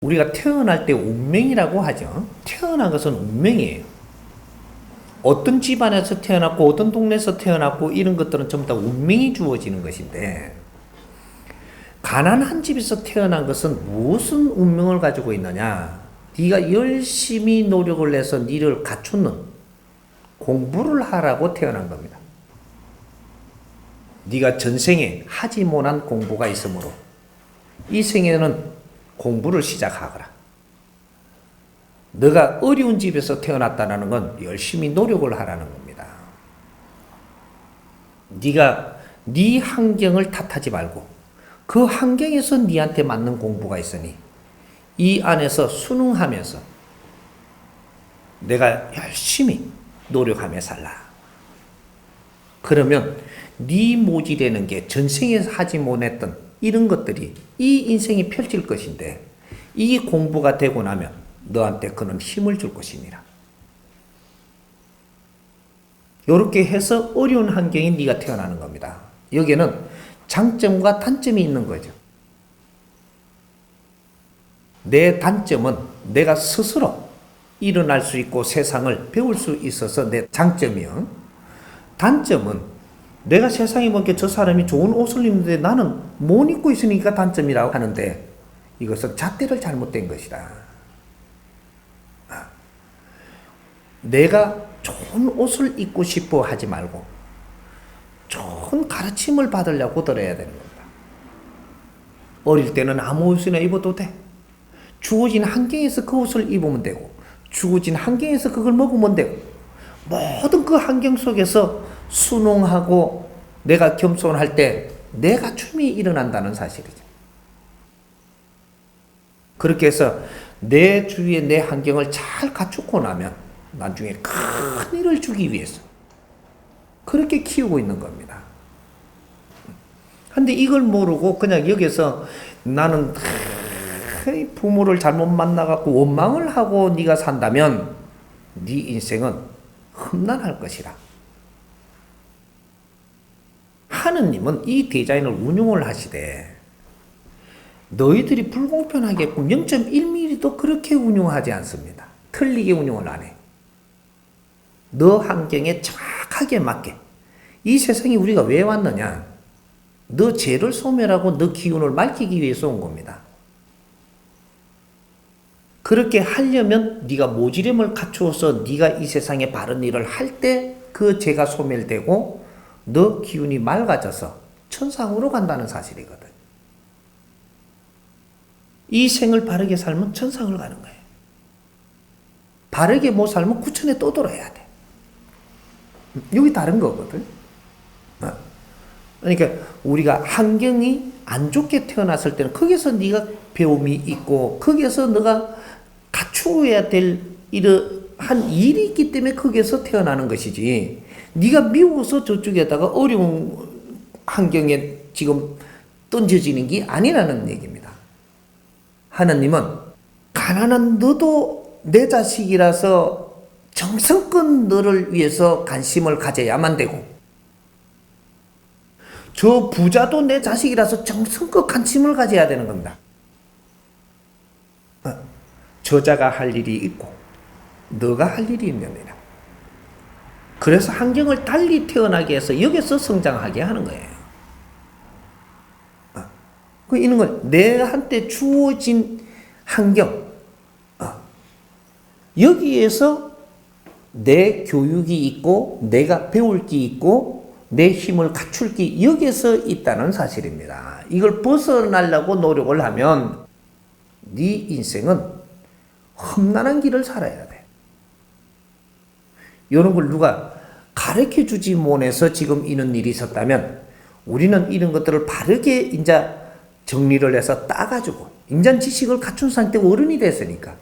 우리가 태어날 때 운명이라고 하죠. 태어난 것은 운명이에요. 어떤 집안에서 태어났고 어떤 동네에서 태어났고 이런 것들은 전부 다 운명이 주어지는 것인데, 가난한 집에서 태어난 것은 무슨 운명을 가지고 있느냐? 네가 열심히 노력을 해서 니를 갖추는 공부를 하라고 태어난 겁니다. 네가 전생에 하지 못한 공부가 있으므로 이 생에는 공부를 시작하거라. 너가 어려운 집에서 태어났다는 건 열심히 노력을 하라는 겁니다. 네가 네 환경을 탓하지 말고 그 환경에서 네한테 맞는 공부가 있으니 이 안에서 순응하면서 내가 열심히 노력하며 살라. 그러면 네 모질되는 게 전생에서 하지 못했던 이런 것들이 이 인생이 펼칠 것인데, 이 공부가 되고 나면 너한테 그는 힘을 줄 것이니라. 이렇게 해서 어려운 환경에 네가 태어나는 겁니다. 여기에는 장점과 단점이 있는 거죠. 내 단점은 내가 스스로 일어날 수 있고 세상을 배울 수 있어서 내 장점이요. 단점은 내가 세상에 보니까 저 사람이 좋은 옷을 입는데 나는 못 입고 있으니까 단점이라고 하는데, 이것은 잣대를 잘못된 것이다. 내가 좋은 옷을 입고 싶어 하지 말고 좋은 가르침을 받으려고 들어야 되는 겁니다. 어릴 때는 아무 옷이나 입어도 돼. 주어진 환경에서 그 옷을 입으면 되고, 주어진 환경에서 그걸 먹으면 되고, 모든 그 환경 속에서 순응하고 내가 겸손할 때 내 갖춤이 일어난다는 사실이죠. 그렇게 해서 내 주위에 내 환경을 잘 갖추고 나면 나중에 큰 일을 주기 위해서 그렇게 키우고 있는 겁니다. 근데 이걸 모르고 그냥 여기서 나는 부모를 잘못 만나갖고 원망을 하고 네가 산다면 네 인생은 험난할 것이라. 하느님은 이 디자인을 운용을 하시되 너희들이 불공평하게끔 0.1mm도 그렇게 운용하지 않습니다. 틀리게 운용을 안 해. 너 환경에 정확하게 맞게. 이 세상에 우리가 왜 왔느냐? 너 죄를 소멸하고 너 기운을 맑히기 위해서 온 겁니다. 그렇게 하려면 네가 모지름을 갖추어서 네가 이 세상에 바른 일을 할 때 그 죄가 소멸되고 너 기운이 맑아져서 천상으로 간다는 사실이거든. 이 생을 바르게 살면 천상을 가는 거예요. 바르게 못 살면 구천에 또 돌아야 돼. 여기 다른 거거든. 그러니까 우리가 환경이 안 좋게 태어났을 때는 거기서 네가 배움이 있고 거기에서 너가 갖추어야 될 이러한 일이 있기 때문에 거기에서 태어나는 것이지, 네가 미워서 저쪽에다가 어려운 환경에 지금 던져지는 게 아니라는 얘기입니다. 하나님은 가난한 너도 내 자식이라서 정성껏 너를 위해서 관심을 가져야만 되고, 저 부자도 내 자식이라서 정성껏 관심을 가져야 되는 겁니다. 저자가 할 일이 있고 너가 할 일이 있느니라. 그래서 환경을 달리 태어나게 해서 여기서 성장하게 하는 거예요. 이런 걸 내한테 주어진 환경, 여기에서 내 교육이 있고 내가 배울 게 있고 내 힘을 갖출 게 여기에서 있다는 사실입니다. 이걸 벗어나려고 노력을 하면 네 인생은 험난한 길을 살아야 돼. 이런 걸 누가 가르쳐 주지 못해서 지금 이런 일이 있었다면 우리는 이런 것들을 바르게 이제 정리를 해서 따가지고, 인자 지식을 갖춘 상태고 어른이 됐으니까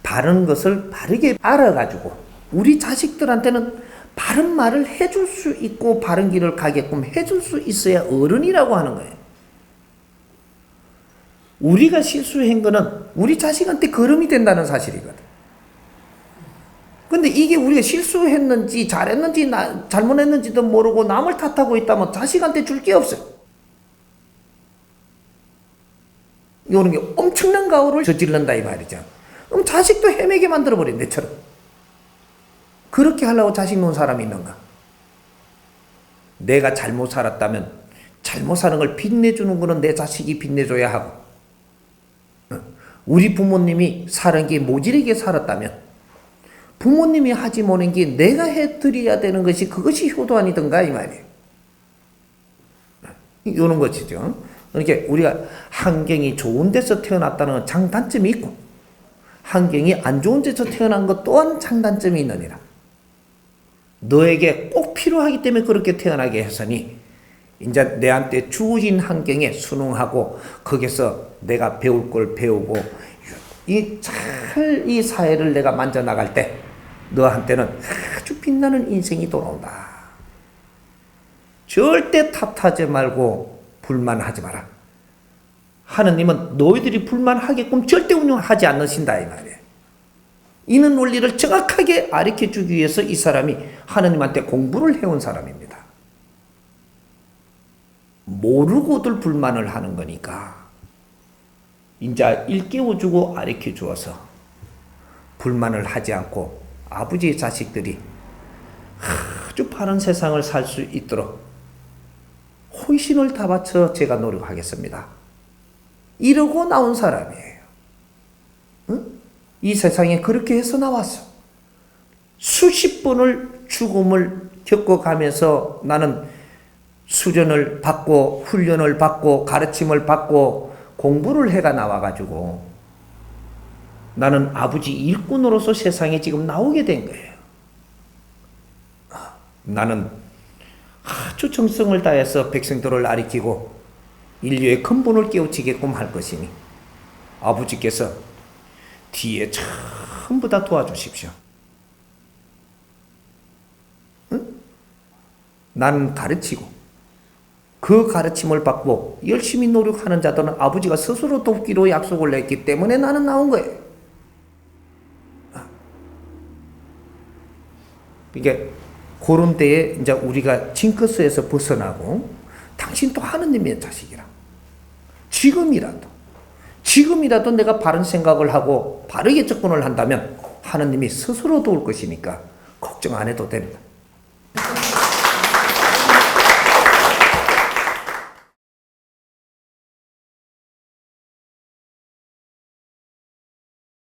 바른 것을 바르게 알아가지고 우리 자식들한테는 바른 말을 해줄 수 있고 바른 길을 가게끔 해줄 수 있어야 어른이라고 하는 거예요. 우리가 실수한 거는 우리 자식한테 거름이 된다는 사실이거든. 근데 이게 우리가 실수했는지 잘했는지 잘못했는지도 모르고 남을 탓하고 있다면 자식한테 줄 게 없어요. 이런 게 엄청난 가오를 저질른다 이 말이죠. 그럼 자식도 헤매게 만들어버린 내처럼. 그렇게 하려고 자식 놓은 사람이 있는가? 내가 잘못 살았다면 잘못 사는 걸 빛내주는 거는 내 자식이 빛내줘야 하고, 우리 부모님이 사는 게 모질게 살았다면 부모님이 하지 못한 게 내가 해드려야 되는 것이 그것이 효도 아니던가 이 말이에요. 이런 것이죠. 그러니까 우리가 환경이 좋은 데서 태어났다는 건 장단점이 있고, 환경이 안 좋은 데서 태어난 것 또한 장단점이 있느니라. 너에게 꼭 필요하기 때문에 그렇게 태어나게 했으니 이제 내한테 주어진 환경에 순응하고 거기서 내가 배울 걸 배우고 이 사회를 내가 만져나갈 때 너한테는 아주 빛나는 인생이 돌아온다. 절대 탓하지 말고 불만하지 마라. 하느님은 너희들이 불만하게끔 절대 운영하지 않으신다 이 말이에요. 이는 원리를 정확하게 가르쳐주기 위해서 이 사람이 하느님한테 공부를 해온 사람입니다. 모르고들 불만을 하는 거니까 이제 일깨워주고 가르쳐주어서 불만을 하지 않고 아버지의 자식들이 아주 바른 세상을 살 수 있도록 혼신을 다 바쳐 제가 노력하겠습니다. 이러고 나온 사람이에요. 응? 이 세상에 그렇게 해서 나왔어. 수십 번을 죽음을 겪어가면서 나는 수련을 받고 훈련을 받고 가르침을 받고 공부를 해가 나와가지고 나는 아버지 일꾼으로서 세상에 지금 나오게 된 거예요. 나는 아주 정성을 다해서 백성들을 가리키고 인류의 근본을 깨우치게끔 할 것이니 아버지께서 뒤에 전부 다 도와주십시오. 응? 나는 가르치고 그 가르침을 받고 열심히 노력하는 자들은 아버지가 스스로 돕기로 약속을 했기 때문에 나는 나온 거예요. 이게 그런 때에 이제 우리가 징크스에서 벗어나고 당신 또 하느님의 자식이라. 지금이라도 내가 바른 생각을 하고 바르게 접근을 한다면 하느님이 스스로 도울 것이니까 걱정 안 해도 됩니다.